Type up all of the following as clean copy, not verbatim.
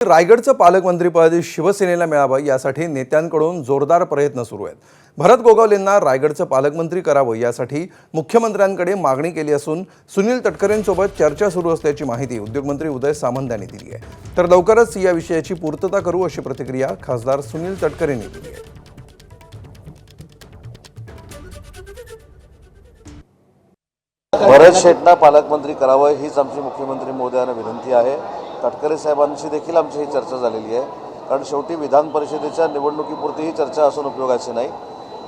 रायगडचं पालकमंत्रीपद शिवसेनेला मिळावं यासाठी नेत्यांकडून जोरदार प्रयत्न सुरू आहेत। भरत गोगावलेंना रायगडचं पालकमंत्री करावं यासाठी मुख्यमंत्र्यांकडे मागणी केली असून सुनील तटकरेंसोबत चर्चा सुरू असल्याची माहिती उद्योगमंत्री उदय सामंत यांनी दिली आहे। तर लवकरच या विषयाची पूर्तता करू अशी प्रतिक्रिया खासदार सुनील तटकरेंनी दिली आहे। भरत शेटना पालकमंत्री करावं हीच आमची मुख्यमंत्री महोदयांना विनंती आहे। तटकरे साहेबांशी देखील आमची ही चर्चा झालेली आहे, कारण शेवटी विधान परिषदेच्या निवडणुकीपुरती ही चर्चा असून उपयोगाची नाही।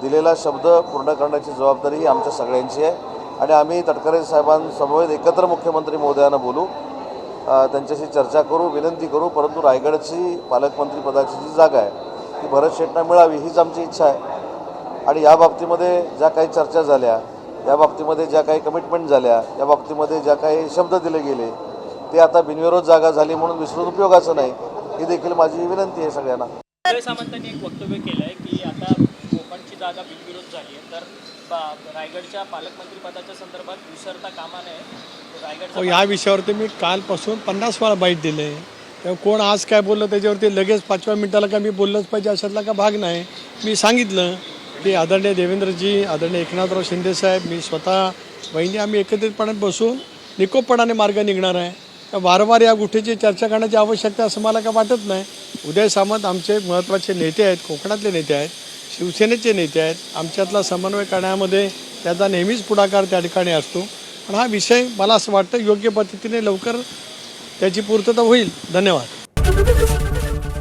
दिलेला शब्द पूर्ण करण्याची जबाबदारी ही आमच्या सगळ्यांची आहे आणि आम्ही तटकरे साहेबांसमवेत एकत्र मुख्यमंत्री महोदयांना बोलू, त्यांच्याशी चर्चा करू, विनंती करू। परंतु रायगडची पालकमंत्रीपदाची जी जागा आहे ती भरत शेटना मिळावी हीच आमची इच्छा आहे। आणि या बाबतीमध्ये ज्या काही चर्चा झाल्या, या बाबतीमध्ये ज्या काही कमिटमेंट झाल्या, या बाबतीमध्ये ज्या काही शब्द दिले गेले ते आता बिनविरोध जागा झाली म्हणून विसरून उपयोगाचं नाही, ही देखील माझी विनंती आहे सगळ्यांना। उदय सामंतांनी एक वक्तव्य केलं आहे की आता कोकणची जागा बिनविरोध झाली आहे, तर रायगडच्या पालकमंत्रीपदाच्या संदर्भात विसरता कामा नये। रायगडच्या या विषयावरती मी कालपासून 50 वेळा बाईट दिले, तेव्हा कोण आज काय बोललं त्याच्यावरती लगेच 5व्या मिनिटाला का मी बोललंच पाहिजे अशातला का भाग नाही। मी सांगितलं की आदरणीय देवेंद्रजी, आदरणीय एकनाथराव शिंदेसाहेब, मी स्वतः वहिनी आम्ही एकत्रितपणे बसून निकोपपणाने मार्ग निघणार आहे। वारंवार या गोष्टीची चर्चा करण्याची आवश्यकता असं मला काय वाटत नाही। उदय सामंत आमचे महत्त्वाचे नेते आहेत, कोकणातले नेते आहेत, शिवसेनेचे नेते आहेत। आमच्यातला समन्वय करण्यामध्ये त्याचा नेहमीच पुढाकार त्या ठिकाणी असतो। पण हा विषय मला असं वाटतं योग्य पद्धतीने लवकर त्याची पूर्तता होईल। धन्यवाद।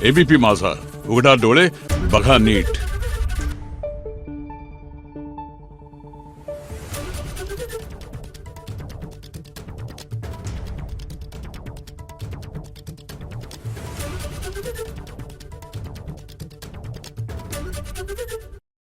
एबीपी माझा, उघडा डोळे बघा नीट।